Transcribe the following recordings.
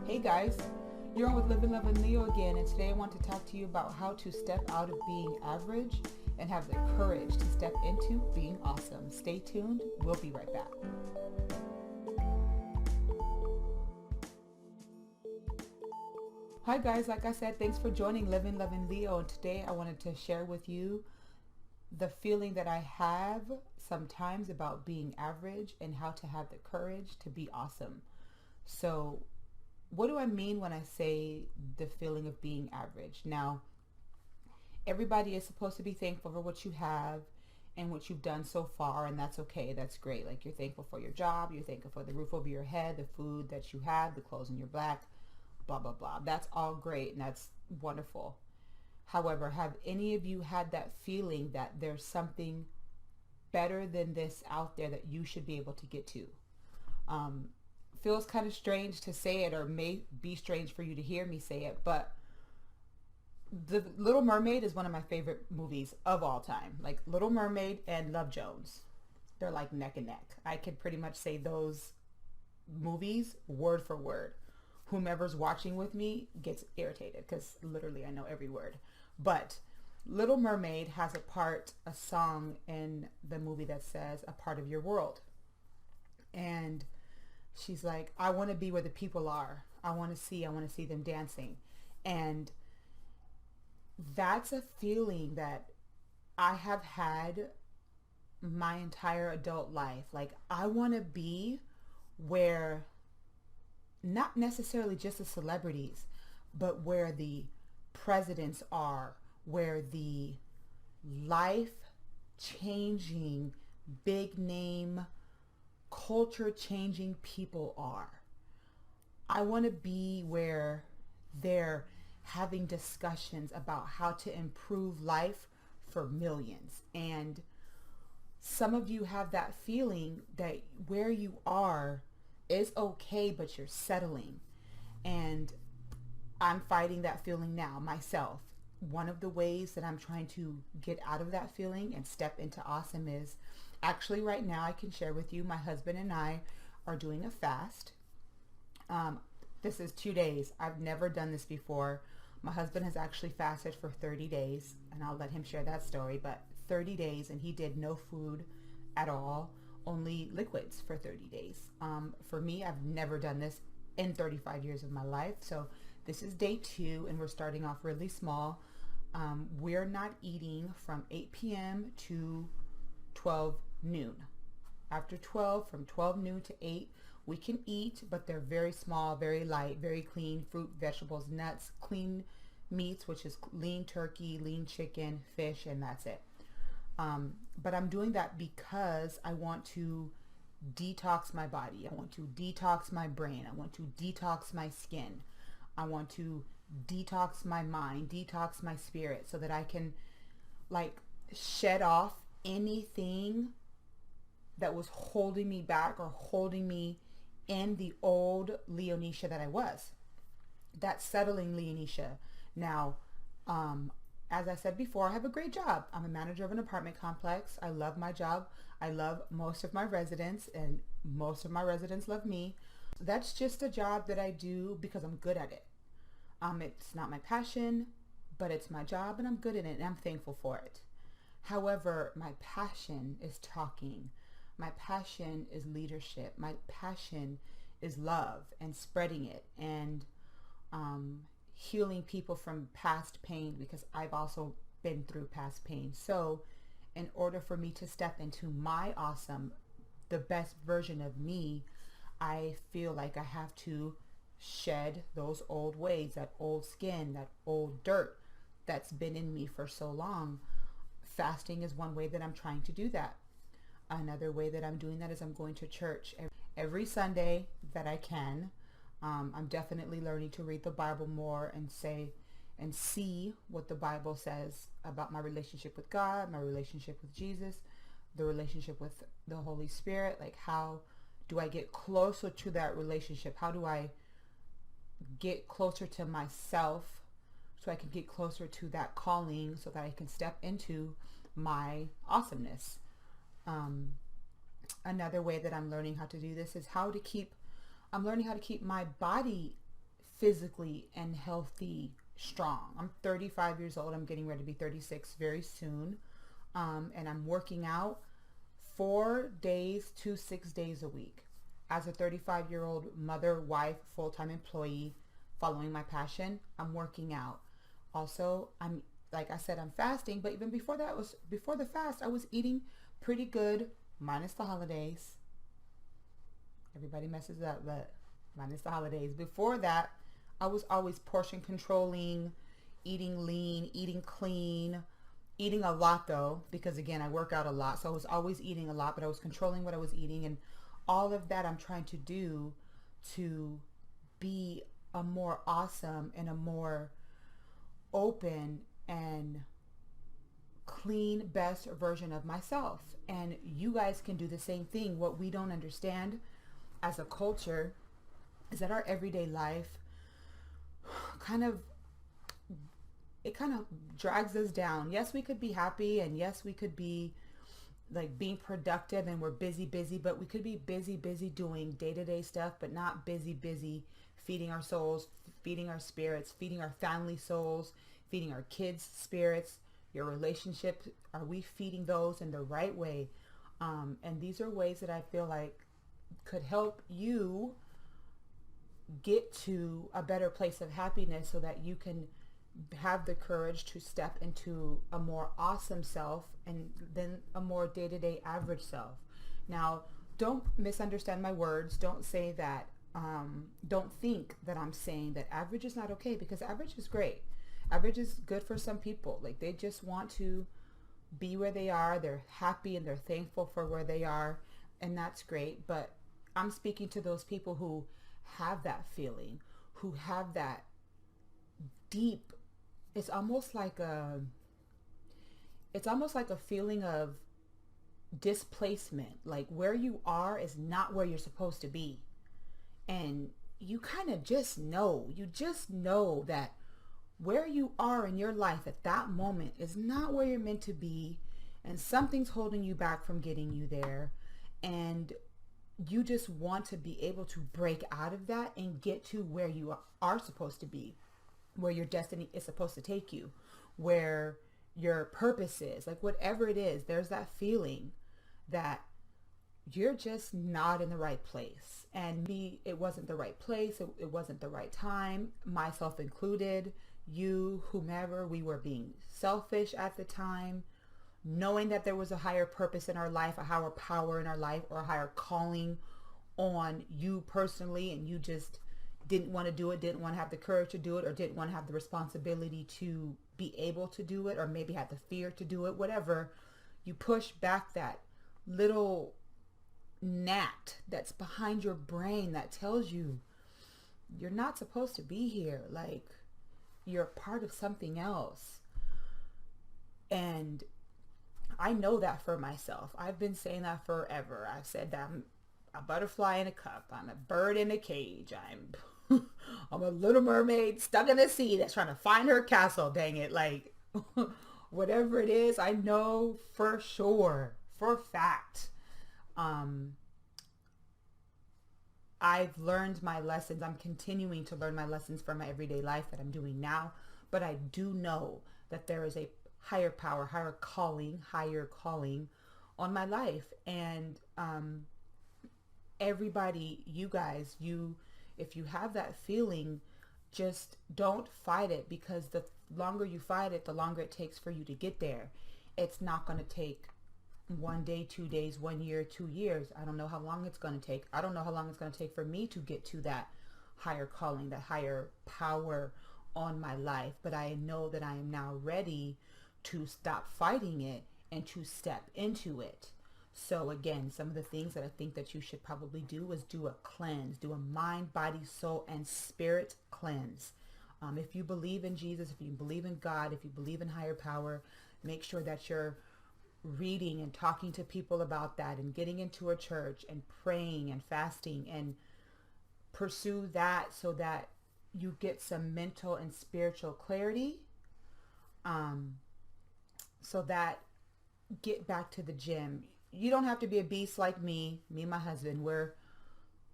Hey guys, you're on with LivinLovinLeo again, and today I want to talk to you about how to step out of being average and have the courage to step into being awesome. Stay tuned, we'll be right back. Hi guys, like I said, thanks for joining LivinLovinLeo, and today I wanted to share with you the feeling that I have sometimes about being average and how to have the courage to be awesome. So what do I mean when I say the feeling of being average? Now, everybody is supposed to be thankful for what you have and what you've done so far, and that's okay. That's great. Like, you're thankful for your job, you're thankful for the roof over your head, the food that you have, the clothes on your back, blah, blah, blah. That's all great, and that's wonderful. However, have any of you had that feeling that there's something better than this out there that you should be able to get to? Feels kind of strange to say it, or may be strange for you to hear me say it, but The Little Mermaid is one of my favorite movies of all time. Like, Little Mermaid and Love Jones, they're like neck and neck. I could pretty much say those movies word for word. Whomever's watching with me gets irritated because literally I know every word. But Little Mermaid has a song in the movie that says "a part of your world," and she's like, I want to be where the people are. I want to see them dancing. And that's a feeling that I have had my entire adult life. Like, I want to be where not necessarily just the celebrities, but where the presidents are, where the life changing, big name, culture changing people are. I want to be where they're having discussions about how to improve life for millions. And some of you have that feeling that where you are is okay, but you're settling. And I'm fighting that feeling now myself. One of the ways that I'm trying to get out of that feeling and step into awesome is actually right now I can share with you, my husband and I are doing a fast. This is 2 days. I've never done this before. My husband has actually fasted for 30 days, and I'll let him share that story, but 30 days, and he did no food at all, only liquids for 30 days. For me, I've never done this in 35 years of my life. So this is day 2, and we're starting off really small. We're not eating from 8 p.m. to 12 noon. After 12, from 12 noon to 8, we can eat, but they're very small, very light, very clean: fruit, vegetables, nuts, clean meats, which is lean turkey, lean chicken, fish, and that's it. But I'm doing that because I want to detox my body. I want to detox my brain. I want to detox my skin. I want to detox my mind, detox my spirit, so that I can, like, shed off anything that was holding me back or holding me in the old Leonisha that I was. That settling Leonisha. Now, as I said before, I have a great job. I'm a manager of an apartment complex. I love my job. I love most of my residents, and most of my residents love me. That's just a job that I do because I'm good at it. It's not my passion, but it's my job, and I'm good at it, and I'm thankful for it. However, my passion is talking. My passion is leadership. My passion is love and spreading it, and healing people from past pain, because I've also been through past pain. So in order for me to step into my awesome, the best version of me, I feel like I have to shed those old ways, that old skin, that old dirt that's been in me for so long. Fasting is one way that I'm trying to do that. Another way that I'm doing that is I'm going to church every Sunday that I can. I'm definitely learning to read the Bible more and see what the Bible says about my relationship with God, my relationship with Jesus, the relationship with the Holy Spirit. Like, how do I get closer to that relationship? How do I get closer to myself so I can get closer to that calling, so that I can step into my awesomeness? Another way that I'm learning how to do this is I'm learning how to keep my body physically and healthy, strong. I'm 35 years old. I'm getting ready to be 36 very soon. And I'm working out 4 days to 6 days a week. As a 35-year-old mother, wife, full-time employee, following my passion, I'm working out. Also, I'm like I said, I'm fasting, but even before the fast, I was eating pretty good, minus the holidays. Everybody messes up, but minus the holidays. Before that, I was always portion controlling, eating lean, eating clean, eating a lot though, because again, I work out a lot. So I was always eating a lot, but I was controlling what I was eating, and all of that I'm trying to do to be a more awesome and a more open and clean, best version of myself. And you guys can do the same thing. What we don't understand as a culture is that our everyday life kind of drags us down. Yes, we could be happy, and yes, we could be like being productive, and we're busy, but we could be busy doing day-to-day stuff, but not busy feeding our souls, feeding our spirits, feeding our family souls, feeding our kids' spirits, your relationships. Are we feeding those in the right way? And these are ways that I feel like could help you get to a better place of happiness, so that you can have the courage to step into a more awesome self, and then a more day-to-day average self. Now, don't misunderstand my words. Don't say that, don't think that I'm saying that average is not okay, because average is great. Average is good for some people. Like, they just want to be where they are. They're happy and they're thankful for where they are, and that's great. But I'm speaking to those people who have that feeling, who have that deep, it's almost like a feeling of displacement. Like, where you are is not where you're supposed to be. And you kind of just know that where you are in your life at that moment is not where you're meant to be, and something's holding you back from getting you there. And you just want to be able to break out of that and get to where you are supposed to be, where your destiny is supposed to take you, where your purpose is. Like, whatever it is, there's that feeling that you're just not in the right place. And maybe it wasn't the right place, it wasn't the right time, myself included, you, whomever. We were being selfish at the time, knowing that there was a higher purpose in our life, a higher power in our life, or a higher calling on you personally, and you just didn't want to do it, didn't want to have the courage to do it, or didn't want to have the responsibility to be able to do it, or maybe had the fear to do it, whatever. You push back that little gnat that's behind your brain that tells you you're not supposed to be here. Like, you're part of something else. And I know that for myself. I've been saying that forever. I've said that I'm a butterfly in a cup. I'm a bird in a cage. I'm a little mermaid stuck in the sea that's trying to find her castle. Dang it. Like, whatever it is, I know for sure, for a fact. I've learned my lessons. I'm continuing to learn my lessons from my everyday life that I'm doing now. But I do know that there is a higher power, higher calling on my life. And everybody, you guys, if you have that feeling, just don't fight it, because the longer you fight it, the longer it takes for you to get there. It's not going to take 1 day, 2 days, 1 year, 2 years. I don't know how long it's going to take. I don't know how long it's going to take for me to get to that higher calling, that higher power on my life. But I know that I am now ready to stop fighting it and to step into it. So again, some of the things that I think that you should probably do is do a cleanse, do a mind, body, soul, and spirit cleanse. If you believe in Jesus, if you believe in God, if you believe in higher power, make sure that you're reading and talking to people about that, and getting into a church and praying and fasting, and pursue that so that you get some mental and spiritual clarity. So that get back to the gym. You don't have to be a beast like me and my husband. We're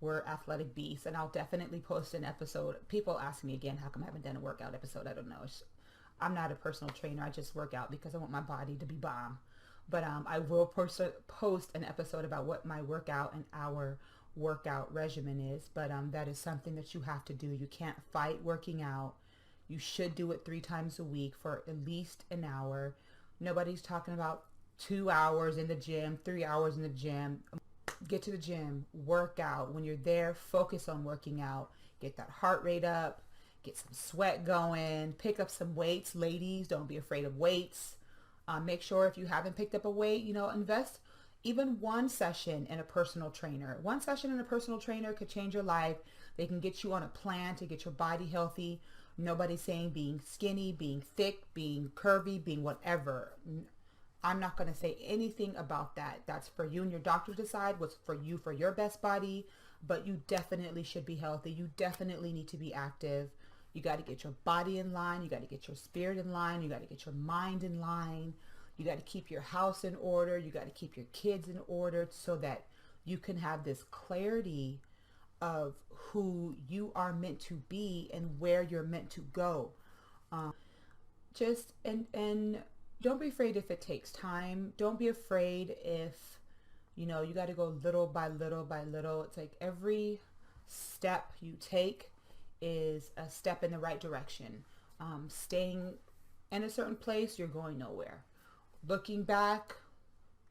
we're athletic beasts, and I'll definitely post an episode. People ask me again, how come I haven't done a workout episode? I don't know. I'm not a personal trainer. I just work out because I want my body to be bomb. But I will post an episode about what my workout and our workout regimen is. But that is something that you have to do. You can't fight working out. You should do it 3 times a week for at least an hour. Nobody's talking about 2 hours in the gym, 3 hours in the gym. Get to the gym, work out. When you're there, focus on working out. Get that heart rate up, get some sweat going, pick up some weights. Ladies, don't be afraid of weights. Make sure if you haven't picked up a weight, invest even one session in a personal trainer. One session in a personal trainer could change your life. They can get you on a plan to get your body healthy. Nobody's saying being skinny, being thick, being curvy, being whatever. I'm not going to say anything about that. That's for you and your doctor to decide what's for you for your best body. But you definitely should be healthy. You definitely need to be active. You got to get your body in line. You got to get your spirit in line. You got to get your mind in line. You got to keep your house in order. You got to keep your kids in order so that you can have this clarity of who you are meant to be and where you're meant to go. And don't be afraid if it takes time. Don't be afraid if, you got to go little by little by little. It's like every step you take is a step in the right direction. Staying in a certain place, you're going nowhere. Looking back,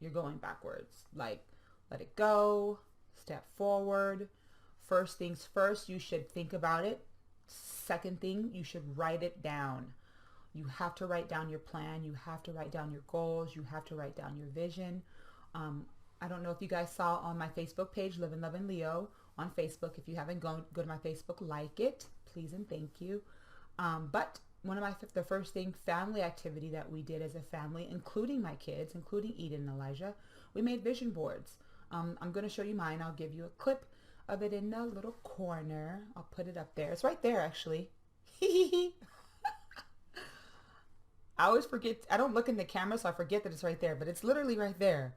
you're going backwards. Like, let it go, step forward. First things first, you should think about it. Second thing, you should write it down. You have to write down your plan. You have to write down your goals. You have to write down your vision. I don't know if you guys saw on my Facebook page, LivinLovinLeo on Facebook. If you haven't go to my Facebook, like it, please and thank you. But one of the first thing, family activity that we did as a family, including my kids, including Eden and Elijah, we made vision boards. I'm going to show you mine. I'll give you a clip of it in the little corner. I'll put it up there. It's right there, actually. I always forget. I don't look in the camera, so I forget that it's right there. But it's literally right there.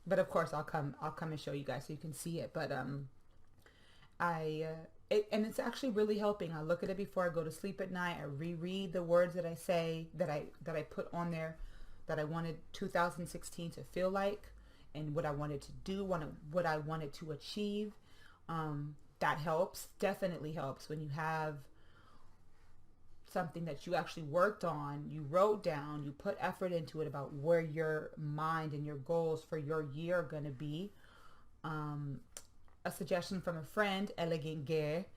But of course, I'll come and show you guys so you can see it. But and it's actually really helping. I look at it before I go to sleep at night. I reread the words that I say, that I put on there, that I wanted 2016 to feel like, and what I wanted to do, what I wanted to achieve. That helps. Definitely helps when you have something that you actually worked on, you wrote down, you put effort into it about where your mind and your goals for your year are going to be. A suggestion from a friend, Elegant Gay,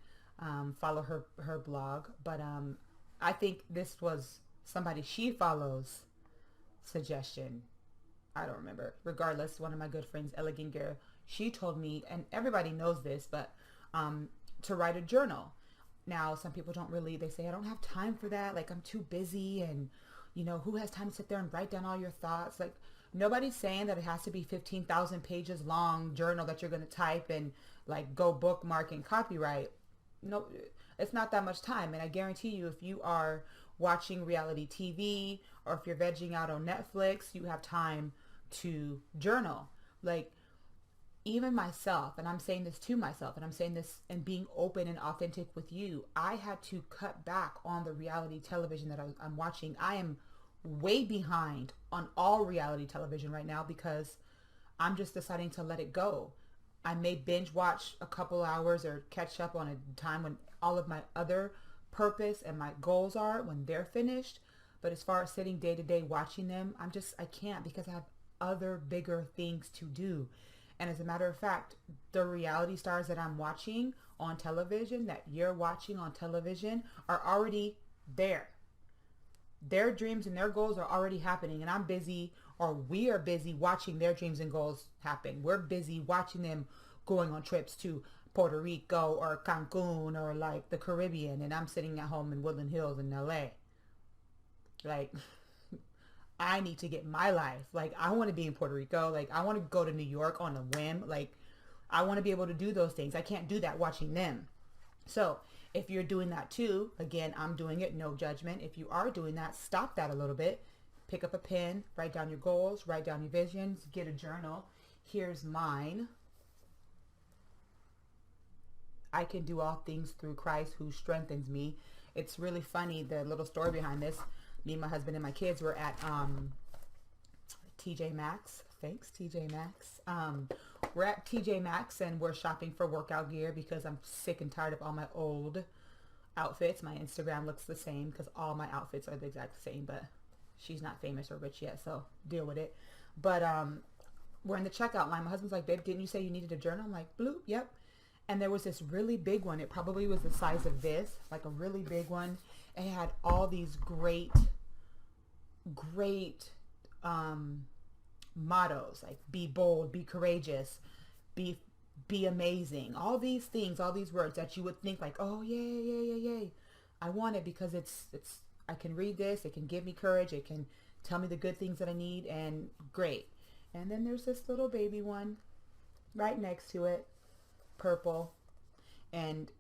follow her blog, but I think this was somebody she follows suggestion. I don't remember. Regardless, one of my good friends, Elegant Gay, she told me, and everybody knows this, but to write a journal. Now, some people they say, I don't have time for that. Like, I'm too busy, and, who has time to sit there and write down all your thoughts? Like, nobody's saying that it has to be 15,000 pages long journal that you're going to type and, like, go bookmark and copyright. No, it's not that much time. And I guarantee you, if you are watching reality TV or if you're vegging out on Netflix, you have time to journal. Like, even myself, and I'm saying this to myself, and I'm saying this and being open and authentic with you, I had to cut back on the reality television that I'm watching. I am way behind on all reality television right now because I'm just deciding to let it go. I may binge watch a couple hours or catch up on a time when all of my other purpose and my goals are when they're finished. But as far as sitting day to day watching them, I can't because I have other bigger things to do. And as a matter of fact, the reality stars that I'm watching on television, that you're watching on television, are already there. Their dreams and their goals are already happening. And I'm busy, or we are busy watching their dreams and goals happen. We're busy watching them going on trips to Puerto Rico or Cancun or like the Caribbean. And I'm sitting at home in Woodland Hills in LA. Like, I need to get my life. Like, I want to be in Puerto Rico. Like, I want to go to New York on a whim. Like, I want to be able to do those things. I can't do that watching them. So if you're doing that too, again, I'm doing it, no judgment. If you are doing that, stop that a little bit. Pick up a pen, write down your goals, write down your visions, get a journal. Here's mine. I can do all things through Christ who strengthens me. It's really funny, the little story behind this. Me, my husband, and my kids were at TJ Maxx. Thanks, TJ Maxx. We're at TJ Maxx and we're shopping for workout gear because I'm sick and tired of all my old outfits. My Instagram looks the same because all my outfits are the exact same, but she's not famous or rich yet, so deal with it. But we're in the checkout line. My husband's like, babe, didn't you say you needed a journal? I'm like, bloop, yep. And there was this really big one. It probably was the size of this, like a really big one. It had all these great mottos, like be bold, be courageous, be amazing. All these things, all these words that you would think like, oh, yay. I want it because it's I can read this. It can give me courage. It can tell me the good things that I need, and great. And then there's this little baby one right next to it, purple. And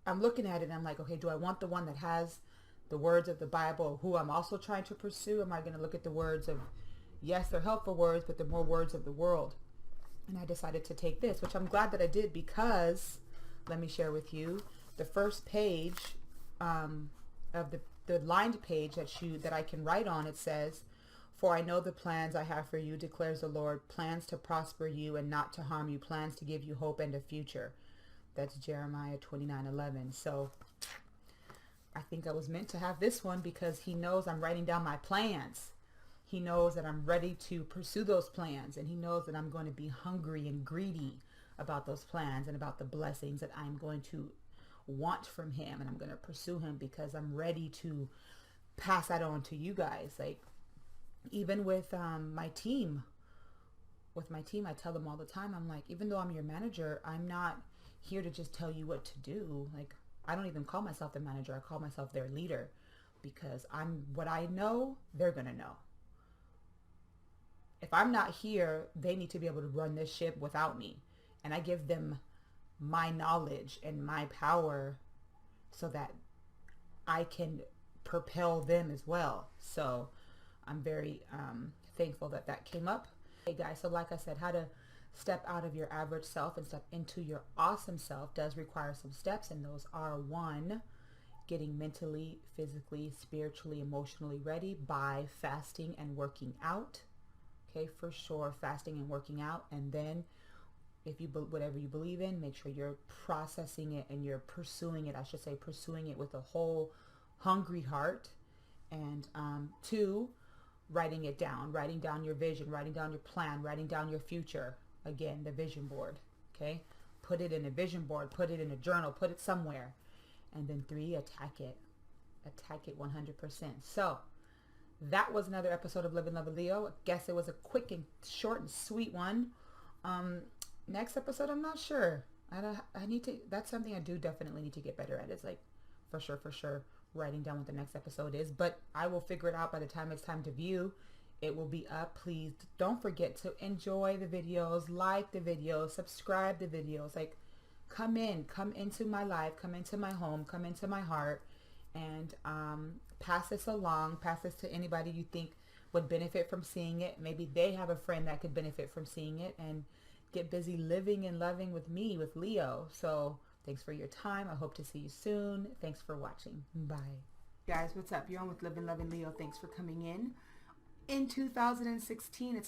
I'm looking at it and I'm like, okay, do I want the one that has the words of the Bible, who I'm also trying to pursue? Am I going to look at the words of, yes, they're helpful words, but they're more words of the world? And I decided to take this, which I'm glad that I did, because let me share with you the first page of the lined page that I can write on. It says, for I know the plans I have for you, declares the Lord, plans to prosper you and not to harm you, plans to give you hope and a future. That's Jeremiah 29:11. So I think I was meant to have this one because he knows I'm writing down my plans. He knows that I'm ready to pursue those plans, and he knows that I'm going to be hungry and greedy about those plans and about the blessings that I'm going to want from him, and I'm going to pursue him because I'm ready to pass that on to you guys. Like, even with my team, I tell them all the time, I'm like, even though I'm your manager, I'm not here to just tell you what to do. Like, I don't even call myself the manager. I call myself their leader, because what I know, they're going to know. If I'm not here, they need to be able to run this ship without me. And I give them my knowledge and my power so that I can propel them as well. So I'm very thankful that came up. Hey guys, so like I said, how to step out of your average self and step into your awesome self does require some steps, and those are: 1, getting mentally, physically, spiritually, emotionally ready by fasting and working out. Okay, for sure, fasting and working out. And then if you whatever you believe in, make sure you're processing it and you're pursuing it. I should say pursuing it with a whole hungry heart. And 2, writing it down, writing down your vision, writing down your plan, writing down your future. Again, the vision board. Okay, put it in a vision board, put it in a journal, put it somewhere. And then 3, attack it 100%. So that was another episode of Living Loving Leo. I guess it was a quick and short and sweet one. Next episode, I'm not sure. I need to, that's something I do definitely need to get better at. It's like, for sure, writing down what the next episode is. But I will figure it out by the time it's time to view. It will be up. Please don't forget to enjoy the videos, like the videos, subscribe the videos. Like, come into my life, come into my home, come into my heart, and pass this along. Pass this to anybody you think would benefit from seeing it. Maybe they have a friend that could benefit from seeing it, and get busy living and loving with me, with Leo. So thanks for your time. I hope to see you soon. Thanks for watching. Bye. Guys, what's up? You're on with Living Loving Leo. Thanks for coming in. In 2016, it's